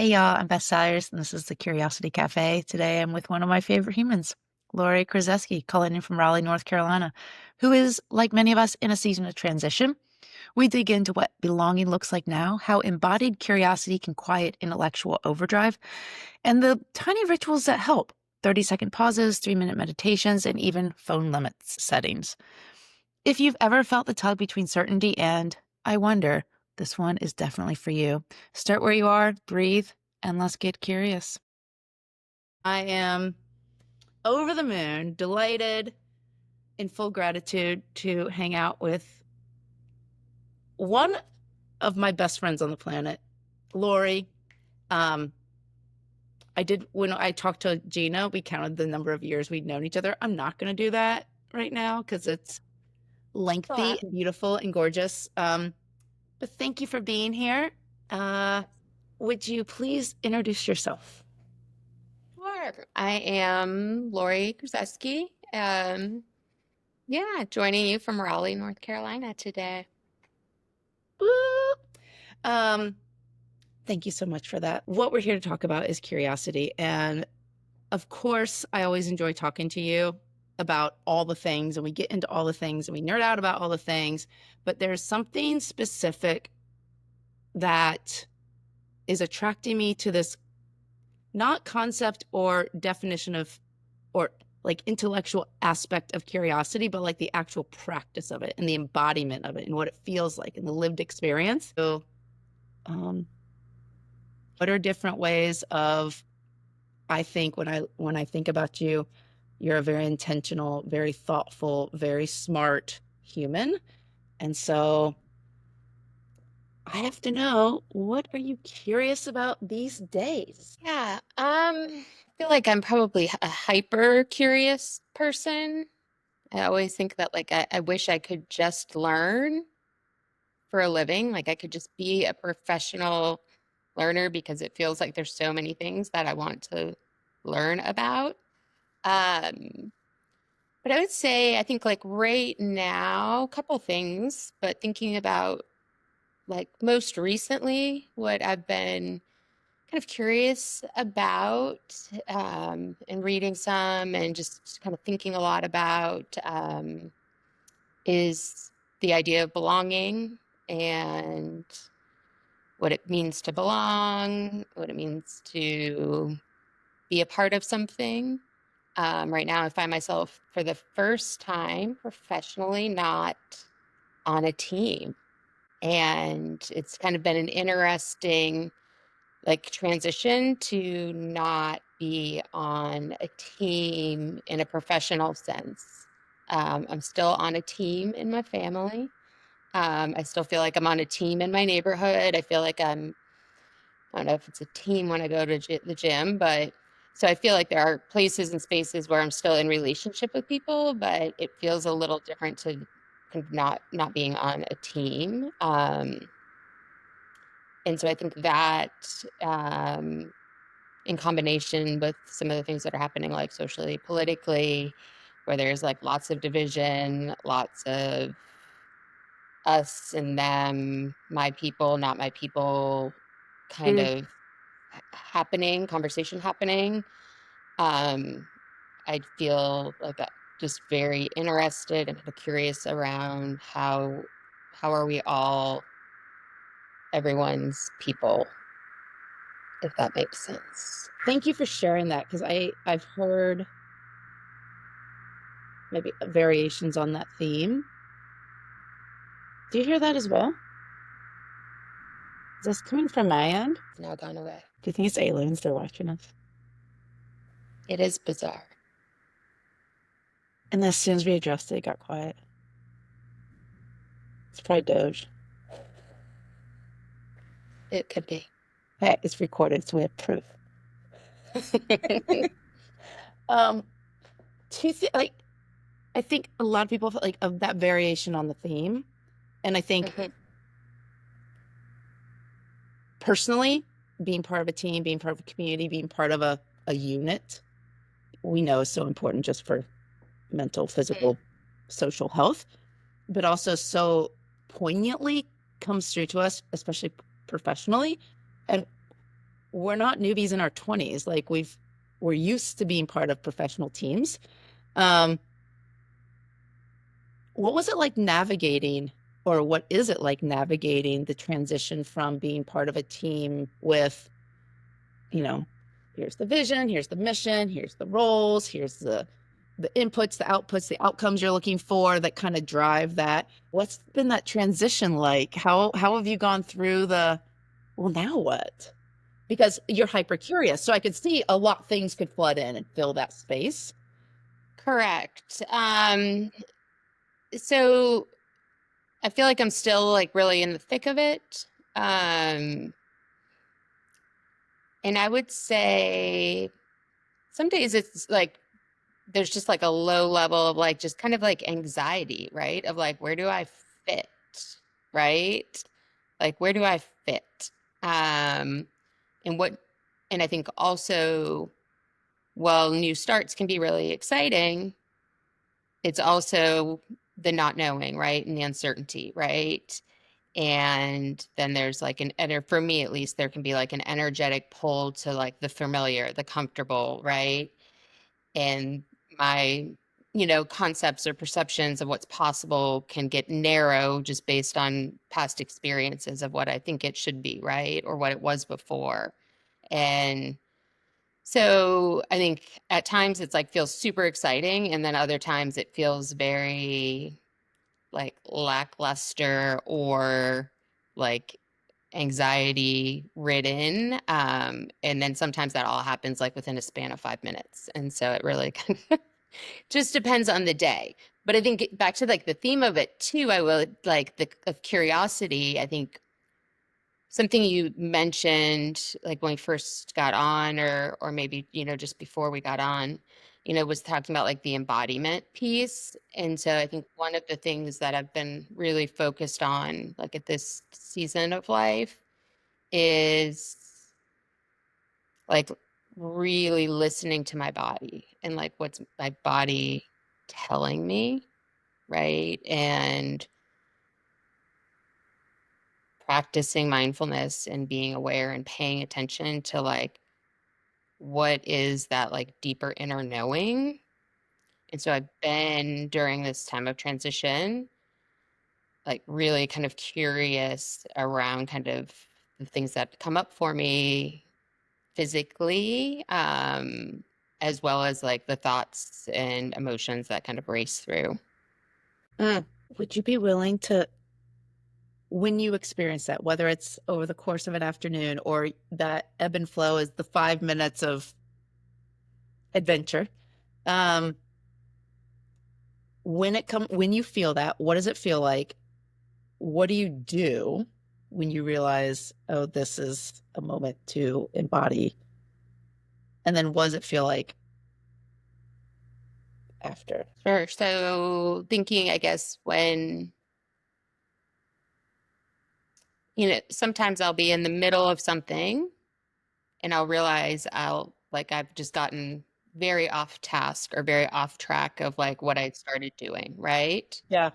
Hey y'all, I'm Beth Salyers, and this is the Curiosity Café. Today I'm with one of my favorite humans, Lori Krzeszewski, calling in from Raleigh, North Carolina, who is, like many of us, in a season of transition. We dig into what belonging looks like now, how embodied curiosity can quiet intellectual overdrive, and the tiny rituals that help 30-second pauses, 3-minute meditations, and even phone limits settings. If you've ever felt the tug between certainty and, I wonder, this one is definitely for you. Start where you are, breathe, and let's get curious. I am over the moon, delighted, in full gratitude to hang out with one of my best friends on the planet, Lori. Um, when I talked to Gina, we counted the number of years we'd known each other. I'm not going to do that right now because it's lengthy, Sure. and beautiful, and gorgeous. But thank you for being here. Uh, would you please introduce yourself? Sure. I am Lori Krzeszewski. Yeah, joining you from Raleigh, North Carolina today. Woo! Um, Thank you so much for that. What we're here to talk about is curiosity. And of course, I always enjoy talking to you about all the things, and we get into all the things and we nerd out about all the things. But there's something specific that is attracting me to this, not concept or definition of, or like intellectual aspect of curiosity, but like the actual practice of it and the embodiment of it and what it feels like and the lived experience. So, um, what are different ways of, I think when I think about you, you're a very intentional, very thoughtful, very smart human. And so I have to know, what are you curious about these days? Yeah, I feel like I'm probably a hyper curious person. I always think that I wish I could just learn for a living. Like I could just be a professional learner because it feels like there's so many things that I want to learn about. Um, But I would say, I think like right now, a couple things, but thinking about like most recently, what I've been kind of curious about and reading some and just kind of thinking a lot about is the idea of belonging and what it means to belong, what it means to be a part of something. Right now, I find myself for the first time professionally not on a team. And it's kind of been an interesting transition to not be on a team in a professional sense. I'm still on a team in my family. I still feel like I'm on a team in my neighborhood. I feel like I don't know if it's a team when I go to the gym, but so I feel like there are places and spaces where I'm still in relationship with people, but it feels a little different to kind of not being on a team. And so I think that in combination with some of the things that are happening, like socially, politically, where there's like lots of division, lots of us and them, my people, not my people, kind Mm. of happening, conversation happening. Um, I feel like just very interested and curious around how are we all everyone's people, if that makes sense. Thank you for sharing that, because I've heard maybe variations on that theme. Do you hear that as well? Is this coming from my end? It's now gone away. Do you think it's aliens that are watching us? It is bizarre. And as soon as we addressed it, it got quiet. It's probably Doge. It could be. Hey, it's recorded, so we have proof. Um, like, I think a lot of people feel like of that variation on the theme, and I think Mhm. personally, being part of a team, being part of a community, being part of a unit, we know is so important just for mental, physical, social health, but also so poignantly comes through to us, especially professionally. And we're not newbies in our 20s. Like we're used to being part of professional teams. Um, what was it like navigating, or what is it like navigating the transition from being part of a team with, you know, here's the vision, here's the mission, here's the roles, here's the inputs, the outputs, the outcomes you're looking for that kind of drive that. What's been that transition like? How have you gone through the, well, now what? Because you're hyper curious, so I could see a lot things could flood in and fill that space. Correct. So I feel like I'm still like really in the thick of it. Um, and I would say some days it's like there's just like a low level of like just kind of like anxiety, right? Of like, where do I fit? Right? Like, where do I fit? Um, and what, and I think also, while new starts can be really exciting, it's also the not knowing, right? And the uncertainty, right? And then there's like for me at least, there can be like an energetic pull to like the familiar, the comfortable, right? And my, concepts or perceptions of what's possible can get narrow just based on past experiences of what I think it should be, right? Or what it was before. And so I think at times it's like feels super exciting, and then other times it feels very like lackluster or like anxiety ridden. And then sometimes that all happens like within a span of 5 minutes. And so it really kind of just depends on the day. But I think back to like the theme of it too, I would like the of curiosity. I think something you mentioned like when we first got on, or maybe, just before we got on, was talking about like the embodiment piece. And so I think one of the things that I've been really focused on like at this season of life is like really listening to my body and like what's my body telling me, right? And practicing mindfulness and being aware and paying attention to like what is that like deeper inner knowing. And so I've been during this time of transition like really kind of curious around kind of the things that come up for me physically, as well as like the thoughts and emotions that kind of race through. Mm. Would you be willing to, when you experience that, whether it's over the course of an afternoon or that ebb and flow is the 5 minutes of adventure, um, when you feel that, what does it feel like? What do you do when you realize, oh, this is a moment to embody? And then what does it feel like after? Sure. So thinking, I guess, when, sometimes I'll be in the middle of something and I'll realize I've just gotten very off task or very off track of like what I'd started doing, right? Yeah.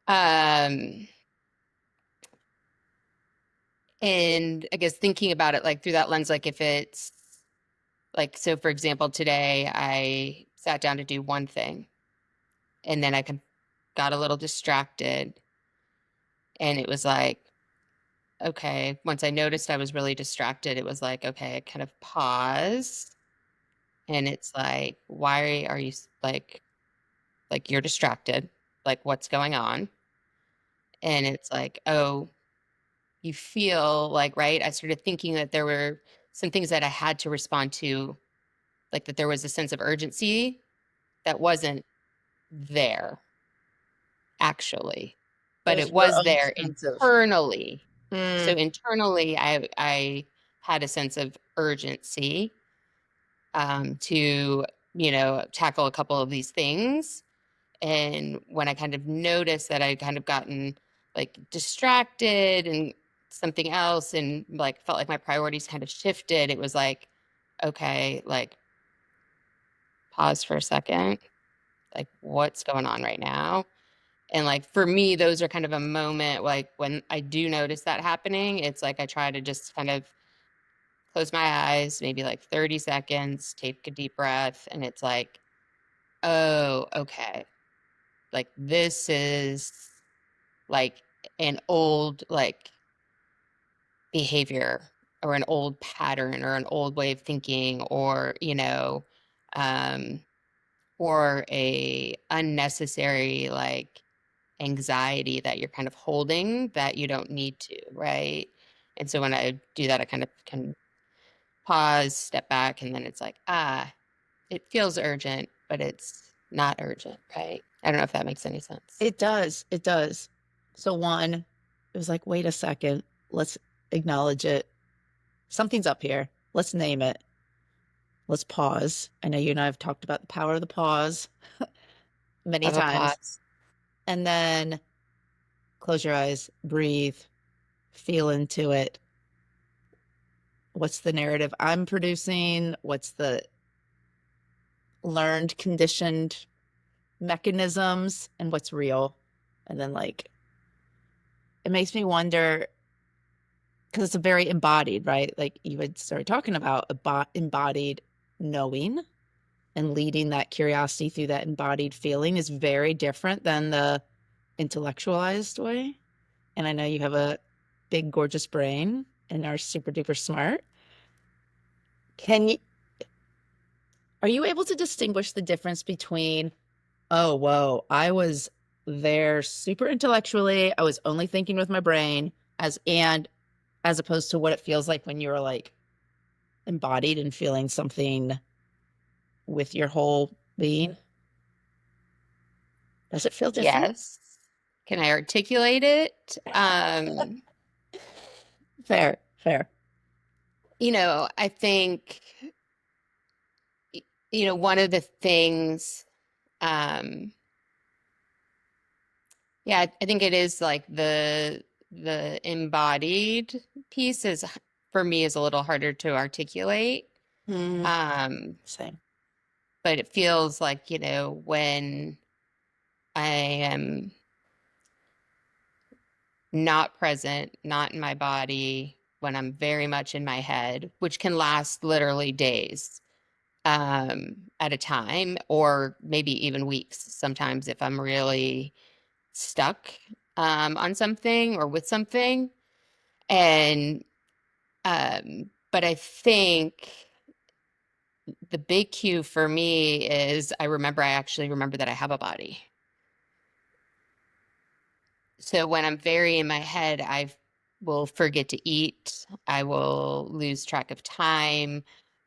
Um, and I guess thinking about it like through that lens, like if it's like, so for example, today I sat down to do one thing and then got a little distracted, and it was like, okay, once I noticed I was really distracted, it was like, okay, I kind of pause, and it's like, why are you like you're distracted? Like what's going on? And it's like, oh, you feel like, right? I started thinking that there were some things that I had to respond to, like that there was a sense of urgency that wasn't there actually, It but was it your was own there sense of, internally. So mm, internally, I had a sense of urgency, to, tackle a couple of these things. And when I kind of noticed that I kind of gotten like distracted and something else and like felt like my priorities kind of shifted, it was like, okay, like pause for a second, like what's going on right now? And like for me, those are kind of a moment like when I do notice that happening, it's like I try to just kind of close my eyes, maybe like 30 seconds, take a deep breath, and it's like, oh, okay. Like this is like an old like behavior or an old pattern or an old way of thinking or, um, or a unnecessary like anxiety that you're kind of holding that you don't need to, right? And so when I do that, I kind of can pause, step back, and then it's like, it feels urgent, but it's not urgent, right? I don't know if that makes any sense. It does. It does. So one, it was like, wait a second, let's acknowledge it. Something's up here. Let's name it. Let's pause. I know you and I have talked about the power of the pause many Have a times. pause. And then close your eyes, breathe, feel into it. What's the narrative I'm producing? What's the learned, conditioned mechanisms and what's real? And then, like, it makes me wonder because it's a very embodied, right? Like you had started talking about embodied knowing and leading that curiosity through that embodied feeling is very different than the intellectualized way. And I know you have a big, gorgeous brain and are super duper smart. Can you, are you able to distinguish the difference between, oh, whoa, I was there super intellectually, I was only thinking with my brain, and as opposed to what it feels like when you're like embodied and feeling something with your whole being? Does it feel different? Yes. Can I articulate it? Fair, fair. I think, one of the things, um, yeah, I think it is like the embodied piece is for me is a little harder to articulate. Mm, Um, same. but it feels like, when I am not present, not in my body, when I'm very much in my head, which can last literally days at a time, or maybe even weeks sometimes if I'm really stuck on something or with something. And but I think the big cue for me is I actually remember that I have a body. So when I'm very in my head, I will forget to eat. I will lose track of time.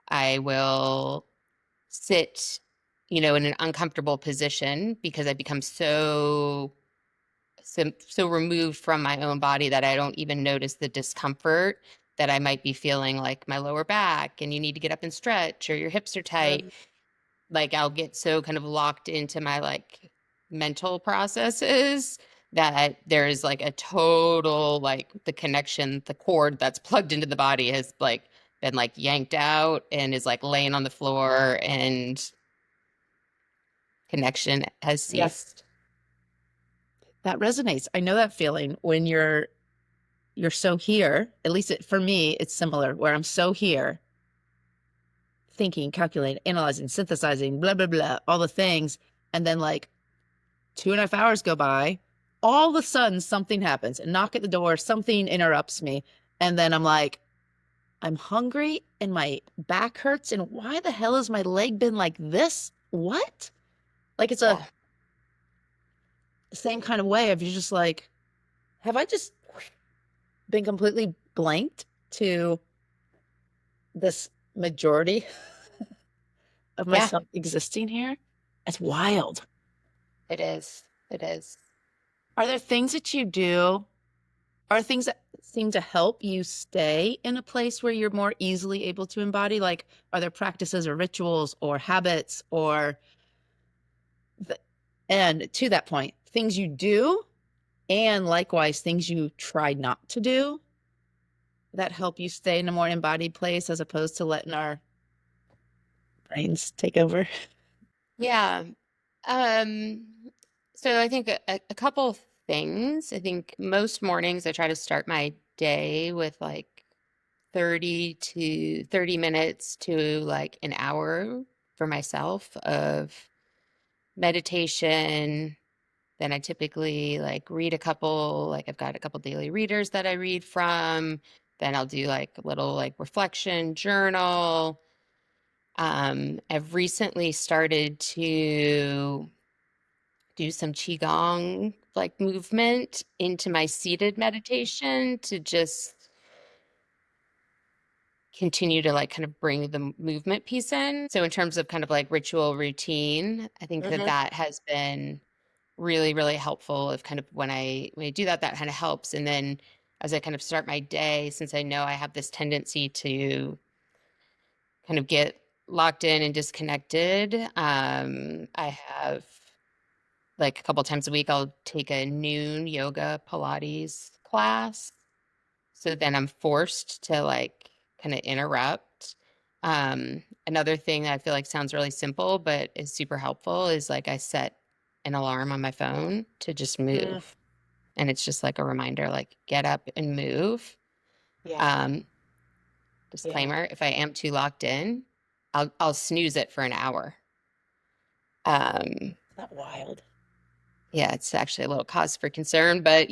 I will sit, in an uncomfortable position because I become so removed from my own body that I don't even notice the discomfort that I might be feeling, like my lower back and you need to get up and stretch or your hips are tight. Like I'll get so kind of locked into my like mental processes that there's like a total like the connection, the cord that's plugged into the body has like been like yanked out and is like laying on the floor and connection has Yes, ceased. that resonates. I know that feeling when you're so here. At least for me, it's similar where I'm so here, thinking, calculating, analyzing, synthesizing, blah, blah, blah, all the things. And then like 2.5 hours go by, all of a sudden something happens, a knock at the door, something interrupts me. And then I'm like, I'm hungry and my back hurts. And why the hell has my leg been like this? What? Like it's a Yeah. same kind of way of you're just like, have I just been completely blanked to this majority of Yeah, myself existing here? That's wild. it is. It is. Are there things that you do? Are things that seem to help you stay in a place where you're more easily able to embody? Like, are there practices or rituals or habits or, th- and to that point, things you do and likewise things you try not to do that help you stay in a more embodied place as opposed to letting our brains take over? Yeah. Um, so I think a couple of things. I think most mornings I try to start my day with like 30 minutes to like an hour for myself of meditation. Then I typically like read a couple, like I've got a couple daily readers that I read from. Then I'll do like a little like reflection journal. I've recently started to do some qigong like movement into my seated meditation to just continue to like kind of bring the movement piece in. So in terms of kind of like ritual routine, I think that Hmm. that has been really, really helpful of kind of when I do that, that kind of helps. And then as I kind of start my day, since I know I have this tendency to kind of get locked in and disconnected, I have like a couple times a week, I'll take a noon yoga Pilates class. So then I'm forced to like kind of interrupt. Another thing that I feel like sounds really simple, but is super helpful is like I set an alarm on my phone to just Mm, move. And it's just like a reminder, like get up and move. yeah. Um, Yeah. Disclaimer, if I am too locked in, I'll snooze it for an hour. Um, Isn't that wild? yeah, it's actually a little cause for concern, but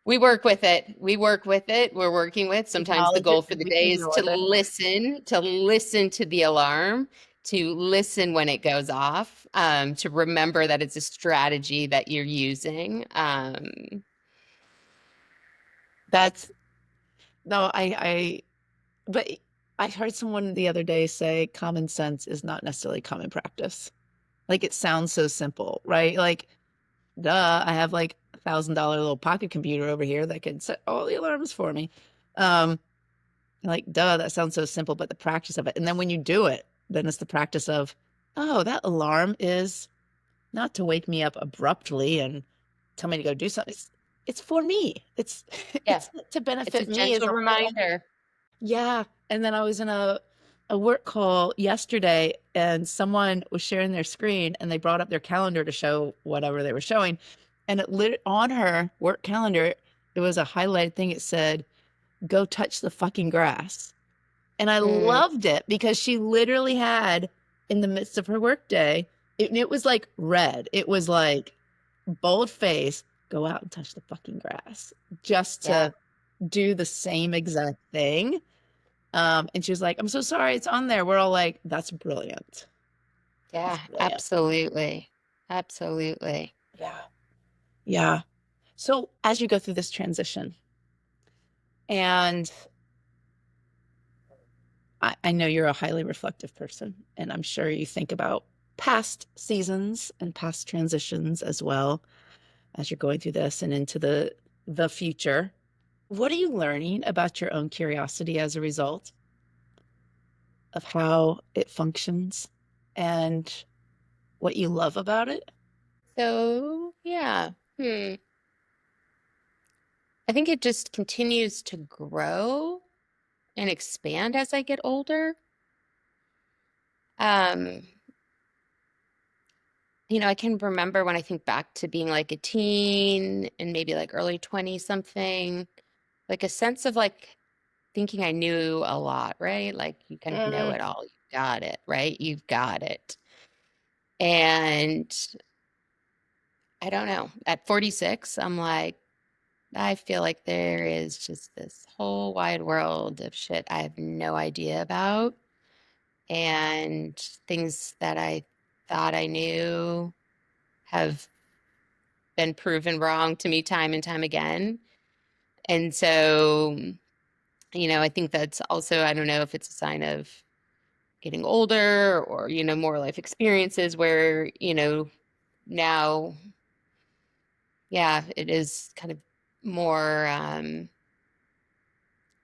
we work with it. We work with it. We're working with. Sometimes the Acknowledge it goal for and the we can day is deal with it. to listen to the alarm, to listen when it goes off, to remember that it's a strategy that you're using. That's no, but I heard someone the other day say common sense is not necessarily common practice. Like it sounds so simple, right? Like, duh, I have like $1,000 little pocket computer over here that can set all the alarms for me. Um, like, duh, that sounds so simple, but the practice of it. And then when you do it, then it's the practice of, oh, that alarm is not to wake me up abruptly and tell me to go do something. It's for me. It's Yeah, it's to it's a benefit me as gentle a whole. reminder. Yeah. And then I was in a work call yesterday and someone was sharing their screen and they brought up their calendar to show whatever they were showing. And it lit on her work calendar, it was a highlighted thing. It said, go touch the fucking grass. And I Mm, loved it because she literally had in the midst of her workday, it was like red. It was like bold face, go out and touch the fucking grass just yeah, to do the same exact thing. And she was like, I'm so sorry it's on there. We're all like, that's brilliant. That's yeah, brilliant. absolutely. Absolutely. Yeah. Yeah. So as you go through this transition, and I know you're a highly reflective person, and I'm sure you think about past seasons and past transitions as well as you're going through this and into the future. What are you learning about your own curiosity as a result of how it functions and what you love about it? So, yeah. I think it just continues to grow and expand as I get older. Um, I can remember when I think back to being like a teen and maybe like early 20 something, like a sense of like thinking I knew a lot, right? Like you kind of know Mm, it all. You got it, right? You've got it. And I don't know. At 46, I'm like, I feel like there is just this whole wide world of shit I have no idea about. And things that I thought I knew have been proven wrong to me time and time again. And so, I think that's also, I don't know if it's a sign of getting older or, more life experiences where, now, yeah, it is kind of more,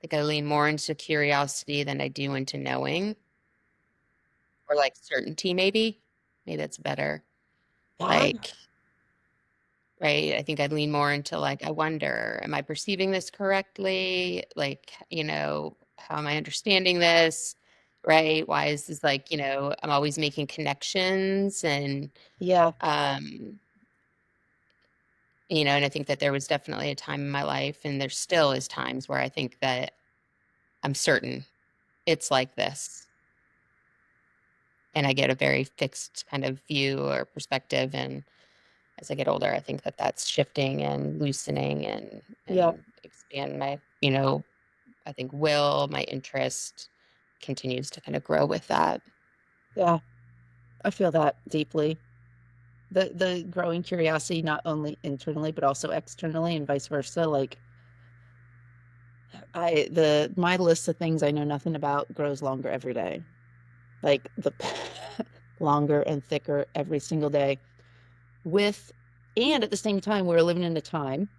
like I lean more into curiosity than I do into knowing or like certainty, maybe. Maybe that's better. yeah. Like, right? I think I'd lean more into like, I wonder, am I perceiving this correctly? Like, how am I understanding this? Right? Why is this like, I'm always making connections and Yeah. um, and I think that there was definitely a time in my life and there still is times where I think that I'm certain it's like this. And I get a very fixed kind of view or perspective. And as I get older, I think that that's shifting and loosening Yeah. and expand my, I think my interest continues to kind of grow with that. Yeah. I feel that deeply. The growing curiosity, not only internally, but also externally and vice versa. Like my list of things I know nothing about grows longer every day. Like the longer and thicker every single day. With and at the same time, we're living in a time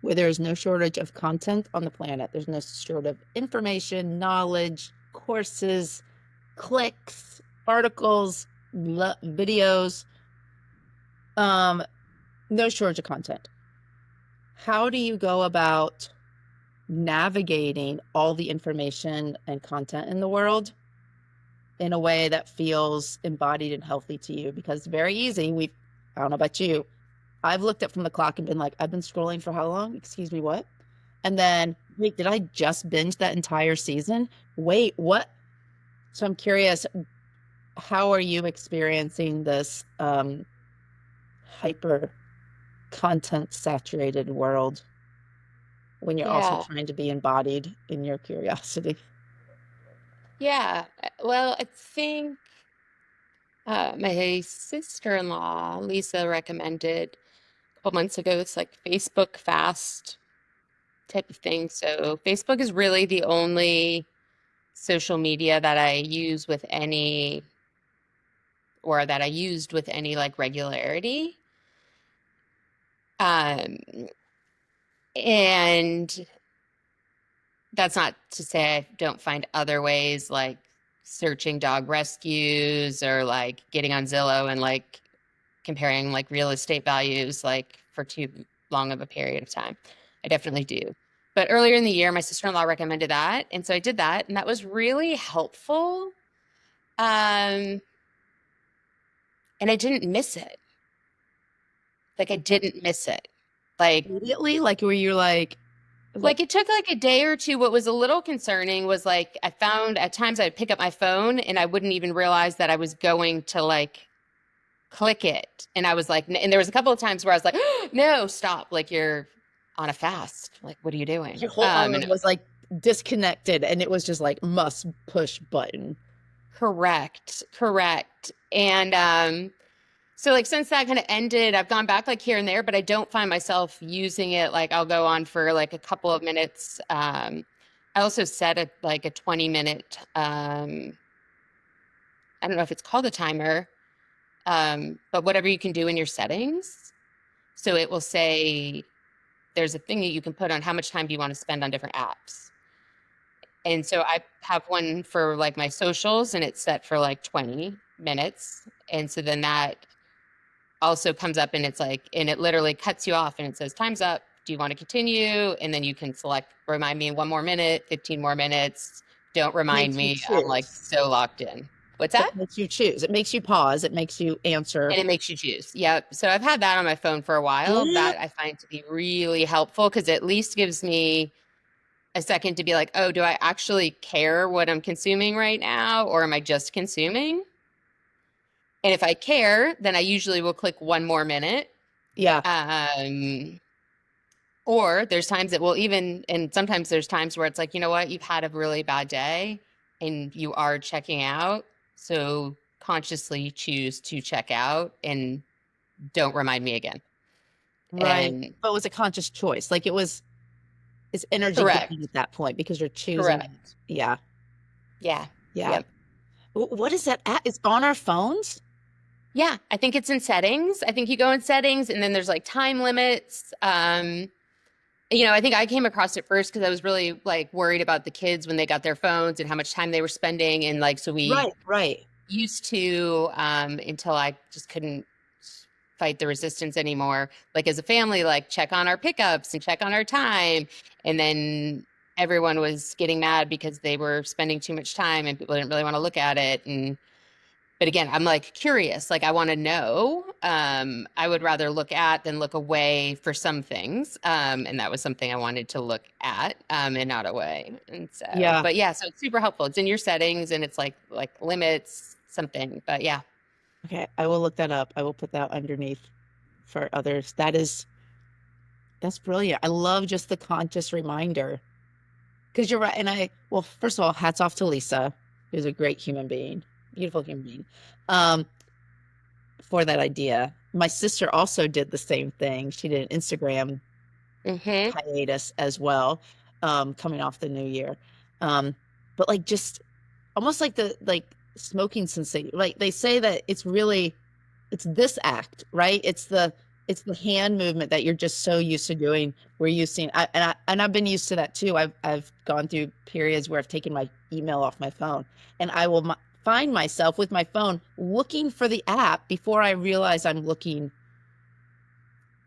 where there is no shortage of content on the planet. There's no shortage of information, knowledge, courses, clicks, articles, videos, um, no shortage of content. How do you go about navigating all the information and content in the world in a way that feels embodied and healthy to you? Because it's very easy. I don't know about you. I've looked up from the clock and been like, I've been scrolling for how long? Excuse me, what? And then, wait, did I just binge that entire season? Wait, what? So I'm curious, how are you experiencing this hyper content saturated world when you're also Yeah. trying to be embodied in your curiosity? Yeah. Well, I think my sister-in-law, Lisa, recommended a couple months ago, it's like Facebook fast type of thing. So Facebook is really the only social media that I use with any, or that I used with any like regularity. Um, and that's not to say I don't find other ways like searching dog rescues or like getting on Zillow and like comparing like real estate values like for too long of a period of time. I definitely do. But earlier in the year, my sister-in-law recommended that. And so I did that, and that was really helpful. Um, and I didn't miss it. Like I didn't miss it. Like Immediately, like where you're like, like it took like a day or two. What was a little concerning was like I found at times I'd pick up my phone and I wouldn't even realize that I was going to like click it. And I was like, and there was a couple of times where I was like, no, stop. Like you're on a fast. Like, what are you doing? your whole And arm was like disconnected and it was just like must push button. correct, correct. And so like since that kind of ended, I've gone back like here and there, but I don't find myself using it. Like I'll go on for like a couple of minutes. I also set a like a 20-minute I don't know if it's called a timer, but whatever you can do in your settings. So it will say there's a thing that you can put on how much time do you want to spend on different apps. And so I have one for like my socials and it's set for like 20 minutes. And so then that also comes up and it's like, and it literally cuts you off and it says, time's up. Do you want to continue? And then you can select, remind me in 1 more minute, 15 more minutes. Don't remind Makes you me. I'm like choose. so locked in. What's that? It makes you choose. It makes you pause. It makes you answer. And it makes you choose. Yep. So I've had that on my phone for a while. Yeah. That I find to be really helpful because it at least gives me a second to be like, oh, do I actually care what I'm consuming right now? Or am I just consuming? And if I care, then I usually will click 1 more minute. Yeah. Um, or there's times that will even, and sometimes there's times where it's like, you know what, you've had a really bad day and you are checking out. So consciously choose to check out and don't remind me again. Right. And But it was a conscious choice. Like it's energy giving correct, at that point because you're choosing it. correct. Yeah. Yeah. Yeah. Yep. What is that at? It's on our phones? Yeah, I think it's in settings. I think you go in settings and then there's like time limits. I think I came across it first because I was really like worried about the kids when they got their phones and how much time they were spending. And like, so we Right, right. used to, until I just couldn't fight the resistance anymore, like as a family, like check on our pickups and check on our time. And then everyone was getting mad because they were spending too much time and people didn't really want to look at it. And but again, I'm like curious, like I want to know. I would rather look at than look away for some things. And that was something I wanted to look at, and not away. And so, Yeah. but yeah, so it's super helpful. It's in your settings and it's like limits something. But yeah, Okay. I will look that up. I will put that underneath for others. That's brilliant. I love just the conscious reminder because you're right. And well, first of all, hats off to Lisa, who's a great human being, beautiful human being, um, for that idea. My sister also did the same thing. She did an Instagram hmm hiatus as well, coming off the new year. Um, but like just almost like the smoking sensation. Like they say that it's this act, right? It's the hand movement that you're just so used to doing. We're using and I've been used to that too. I've gone through periods where I've taken my email off my phone and I will find myself with my phone looking for the app before I realize I'm looking.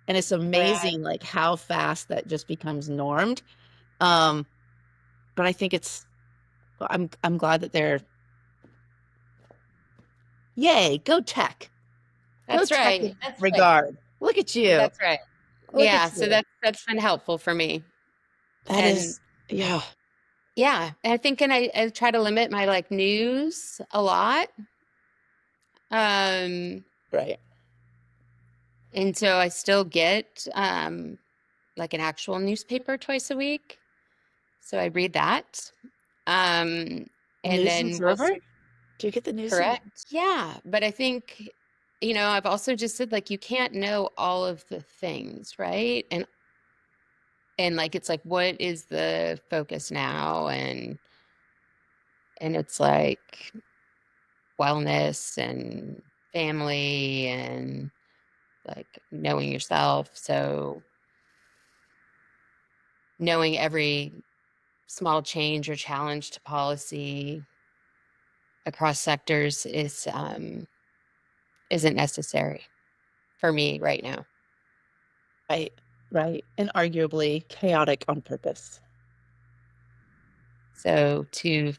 And it's right. amazing like how fast that just becomes normed. Um, but I think I'm glad that they're yay, go tech. Go That's tech right. in that That's right. regard. Look at you. That's right. Look at Yeah. So you. that's been helpful for me. That And is, yeah, yeah, I think, and I try to limit my like news a lot. Um, right. and so I still get like an actual newspaper twice a week. So I read that. Um, and News then we'll Observer? Do you get the news? correct. Yeah. But I think, I've also just said like you can't know all of the things, right? And like it's like what is the focus now? And it's like wellness and family and like knowing yourself. So knowing every small change or challenge to policy across sectors isn't necessary for me right now. Right, right. And arguably chaotic on purpose. So to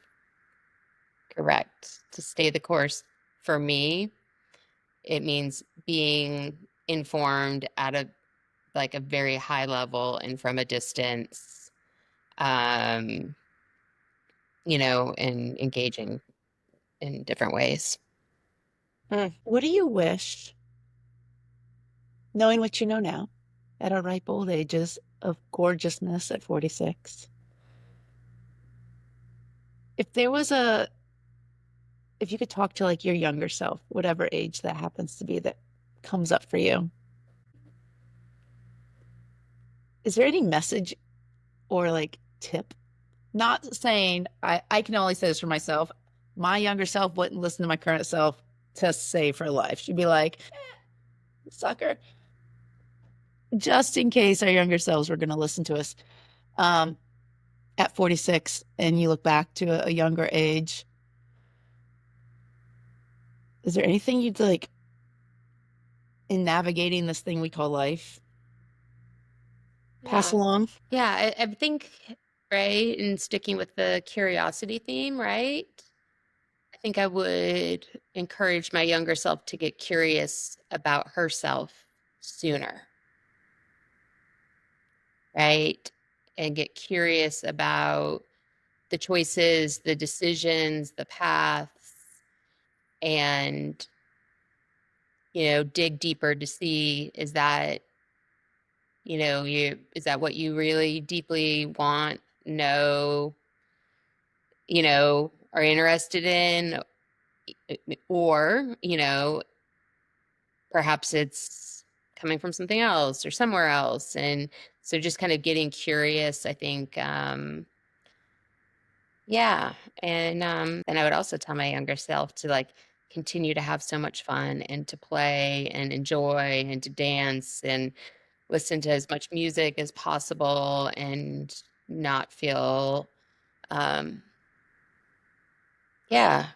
correct, to stay the course for me, it means being informed at a very high level and from a distance, um, and engaging in different ways. What do you wish, knowing what you know now, at our ripe old ages of gorgeousness at 46, if there was if you could talk to like your younger self, whatever age that happens to be that comes up for you, is there any message or like tip? Not saying I can only say this for myself. My younger self wouldn't listen to my current self to save her life. She'd be like, sucker, just in case our younger selves were going to listen to us. Um, at 46, and you look back to a younger age, is there anything you'd like in navigating this thing we call life pass Yeah. along? Yeah, I think, right, and sticking with the curiosity theme, right? I think I would encourage my younger self to get curious about herself sooner, right? And get curious about the choices, the decisions, the paths, and, dig deeper to see is that what you really deeply want, know, are interested in, or, perhaps it's coming from something else or somewhere else. And so just kind of getting curious, I think, yeah. And then I would also tell my younger self to like continue to have so much fun and to play and enjoy and to dance and listen to as much music as possible and not feel, um, yeah,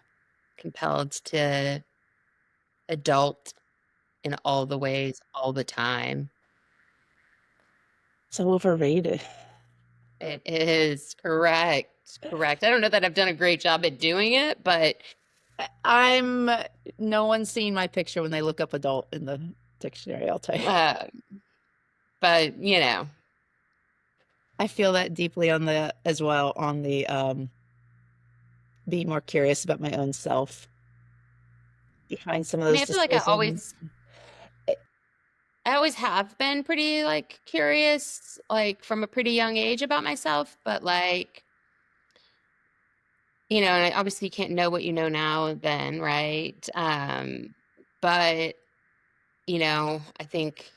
compelled to adult in all the ways all the time. So overrated. It is correct. Correct. I don't know that I've done a great job at doing it, but I'm no one's seen my picture when they look up adult in the dictionary, I'll tell you. Uh, but I feel that deeply on the as well on the being more curious about my own self behind some of I mean, those I feel like decisions. I always have been pretty like curious, like from a pretty young age about myself, but like, and I obviously can't know what you know now then, right? But I think,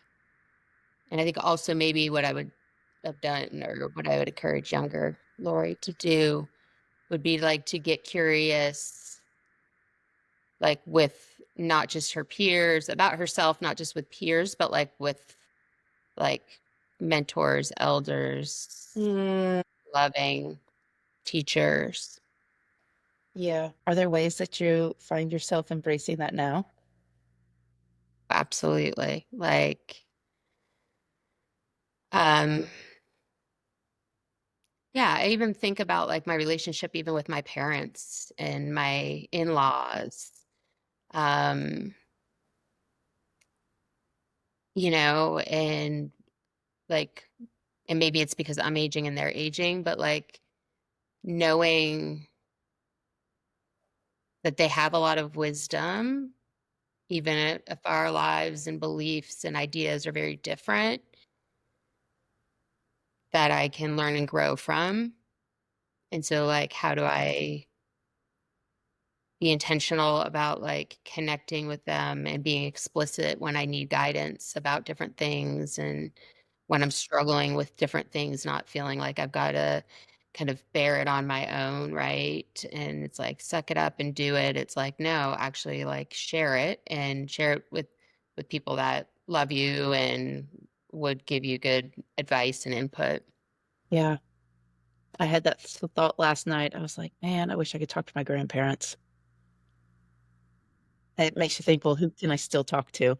and I think also maybe what I would have done or what I would encourage younger Lori to do would be like to get curious, like with not just her peers about herself, not just with peers, but like with like mentors, elders, Mm, loving teachers. yeah. Are there ways that you find yourself embracing that now? Absolutely. Like, um, yeah, I even think about like my relationship even with my parents and my in-laws. Um, and like, and maybe it's because I'm aging and they're aging, but like knowing that they have a lot of wisdom, even if our lives and beliefs and ideas are very different, that I can learn and grow from. And so, like, how do I be intentional about like connecting with them and being explicit when I need guidance about different things and when I'm struggling with different things, not feeling like I've got to kind of bear it on my own, right? And it's like suck it up and do it. It's like no, actually like share it and share it with people that love you and would give you good advice and input. Yeah. I had that thought last night. I was like, man, I wish I could talk to my grandparents. And it makes you think, well, who can I still talk to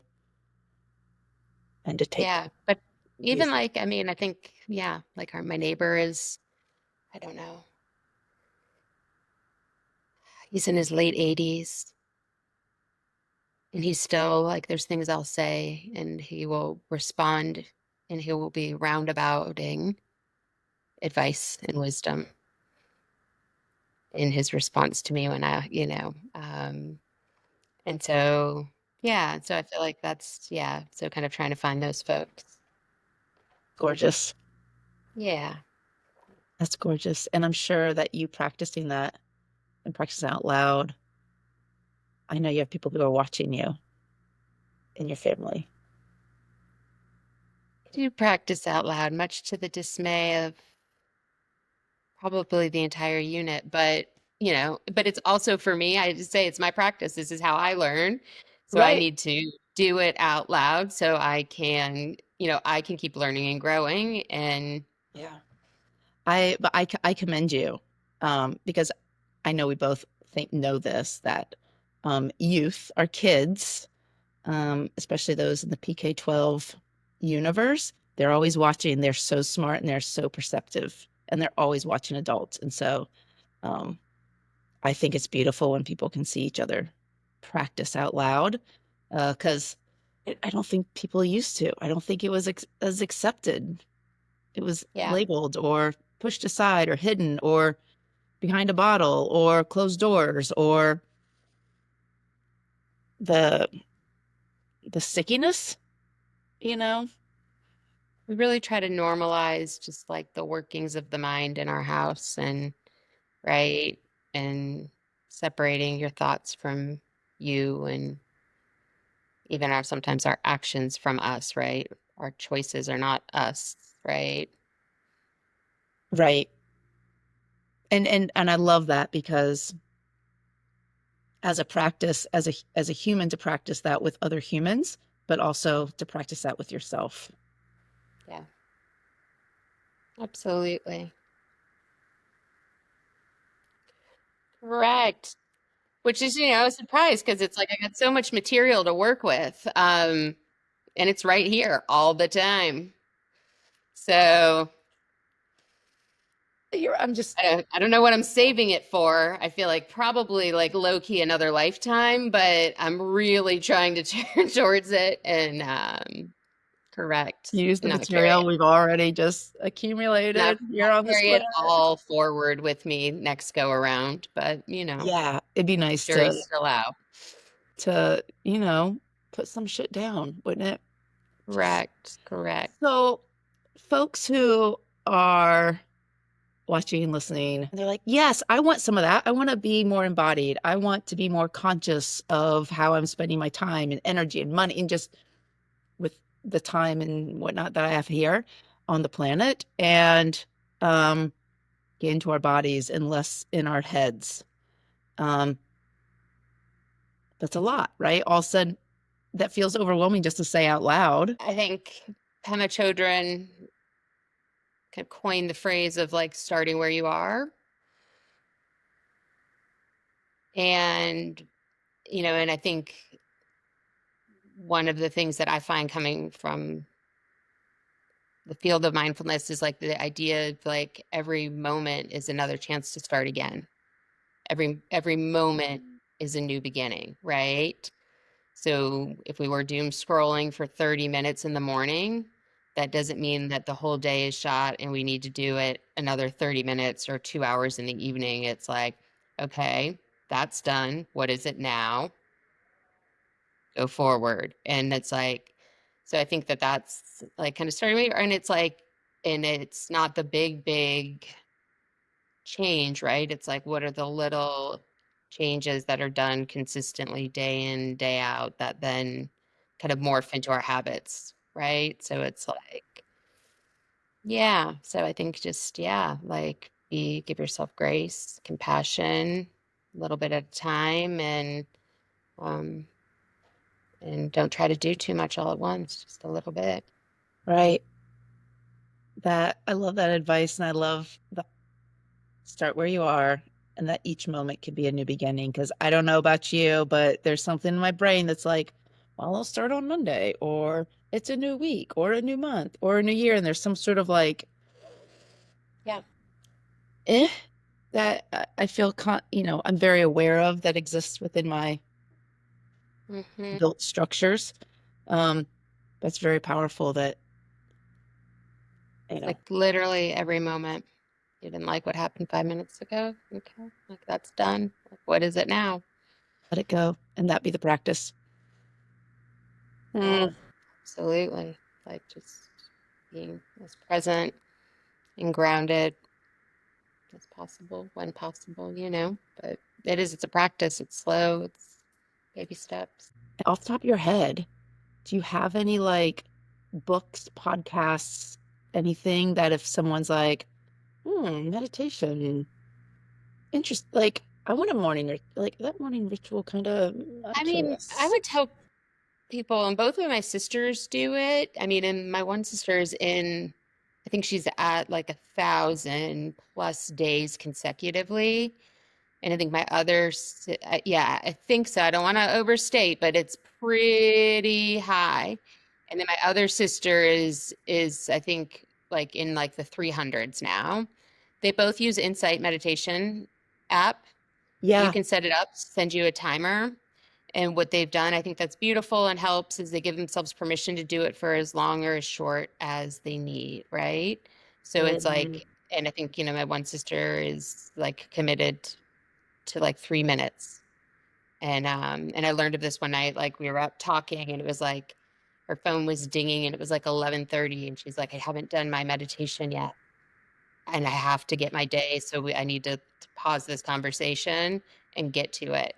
and to take Yeah, but even use? like I mean, I think yeah, like my neighbor is I don't know. He's in his late 80s and he's still like there's things I'll say and he will respond and he will be roundabouting advice and wisdom in his response to me when and so yeah, so I feel like that's yeah, so kind of trying to find those folks. Gorgeous. Yeah. That's gorgeous. And I'm sure that you practicing that and practicing out loud, I know you have people who are watching you in your family. I do practice out loud, much to the dismay of probably the entire unit, but it's also for me, I just say it's my practice. This is how I learn. So I Right. need to do it out loud so I can keep learning and growing. And Yeah. I commend you because I know we both know this that youth, our kids, especially those in the PK-12 universe, they're always watching. They're so smart and they're so perceptive, and they're always watching adults. And so um, I think it's beautiful when people can see each other practice out loud because I don't think people used to. I don't think it was as accepted. It was yeah, labeled or pushed aside or hidden or behind a bottle or closed doors or the the stickiness, you know? we really try to normalize just like the workings of the mind in our house and right and separating your thoughts from you and even sometimes our actions from us, right? Our choices are not us, right? Right. And I love that because as a practice, as a human to practice that with other humans, but also to practice that with yourself. Yeah, absolutely. Correct. Which is, a surprise because it's like I got so much material to work with. And it's right here all the time. So I'm just I don't know what I'm saving it for. I feel like probably like low key another lifetime, but I'm really trying to turn towards it and correct, use the not carry material we've already just not accumulated not here on this carry it planet. all forward with me next go around, but Yeah, it'd be nice jury's still out. to, put some shit down, wouldn't it? Correct, correct. So, folks who are watching and listening, they're like, yes, I want some of that. I want to be more embodied. I want to be more conscious of how I'm spending my time and energy and money and just with the time and whatnot that I have here on the planet and get into our bodies and less in our heads. Um, that's a lot, right? All of a sudden, that feels overwhelming just to say out loud. I think Pema Chodron could coin the phrase of like starting where you are. And, and I think one of the things that I find coming from the field of mindfulness is like the idea of like every moment is another chance to start again. Every moment is a new beginning, right? So if we were doom scrolling for 30 minutes in the morning, that doesn't mean that the whole day is shot and we need to do it another 30 minutes or 2 hours in the evening. It's like, okay, that's done. What is it now? Go forward. And it's like, so I think that that's like kind of starting me. And it's like, and it's not the big change, right? It's like, what are the little changes that are done consistently day in, day out that then kind of morph into our habits, right? So it's like, yeah. So I think just, yeah, like give yourself grace, compassion, a little bit at a time, um, and don't try to do too much all at once, just a little bit. Right. That I love that advice and I love the start where you are and that each moment could be a new beginning. Because I don't know about you, but there's something in my brain that's like, well, I'll start on Monday, or it's a new week, or a new month, or a new year. And there's some sort of like, Yeah. eh, that I feel, I'm very aware of that exists within my Hmm. built structures. Um, that's very powerful that, you It's know, like literally every moment. You didn't like what happened 5 minutes ago? Okay, like that's done. Like, what is it now? let it go and that be the practice. Yeah, Mm. absolutely. Like just being as present and grounded as possible when possible. But it's a practice. It's slow. It's baby steps. Off the top of your head, do you have any like books, podcasts, anything that if someone's like, meditation, interest, like I want a like that morning ritual kind of, I'm I mean, I curious. would tell people, and both of my sisters do it. I mean, and my one sister is I think she's at like 1,000+ days consecutively. And I think yeah, I think so. I don't want to overstate, but it's pretty high. And then my other sister is I think like in like the 300s now. They both use Insight meditation app. You Yeah, can set it up, send you a timer. And what they've done, I think that's beautiful and helps, is they give themselves permission to do it for as long or as short as they need, right? So it's mm, like, and I think, my one sister is like committed to like 3 minutes. And I learned of this one night, like we were up talking and it was like her phone was dinging and it was like 11:30 and she's like, I haven't done my meditation yet. And I have to get my day. So I need to pause this conversation and get to it.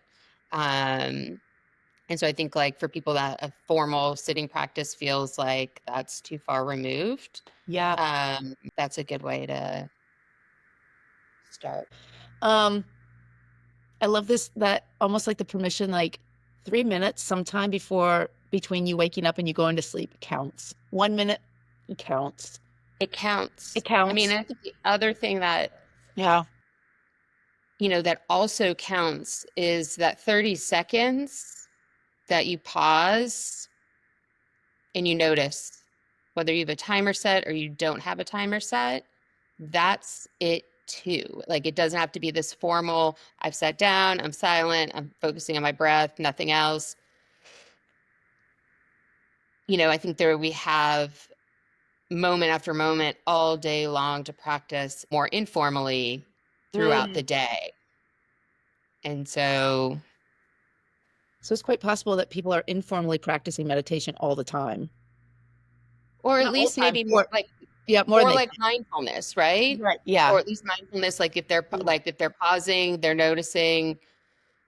Um, and so I think like for people that a formal sitting practice feels like that's too far removed, yeah. that's a good way to start. Um, I love this that almost like the permission, like 3 minutes sometime before between you waking up and you going to sleep counts. 1 minute counts. It It counts. I mean, counts. I think the other thing Yeah. that also counts is that 30 seconds that you pause and you notice whether you have a timer set or you don't have a timer set. That's it too. Like it doesn't have to be this formal, I've sat down, I'm silent, I'm focusing on my breath, nothing else. I think we have moment after moment all day long to practice more informally throughout the Mm. day. And so, So it's quite possible that people are informally practicing meditation all the time. or at Not all least the time, maybe or yeah, more than more they like think. mindfulness, right? Right. Yeah. Or at least mindfulness, like if they're Yeah. like if they're pausing, they're noticing,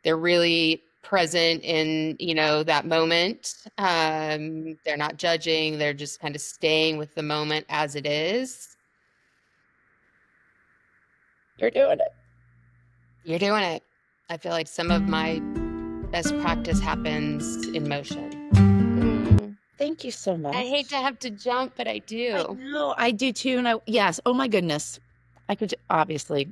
they're really present in, that moment. They're not judging, they're just kind of staying with the moment as it is. You're doing it. You're doing it. I feel like some of my best practice happens in motion. Thank you so I hate much. to have to jump, but I I do. know, I do too, and yes, oh my goodness. I could obviously.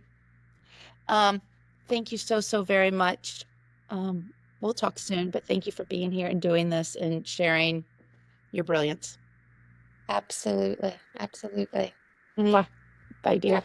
Um, Thank you so, so very much. Um, we'll talk soon, but thank you for being here and doing this and sharing your brilliance. Absolutely. Absolutely. Mwah. Bye, dear.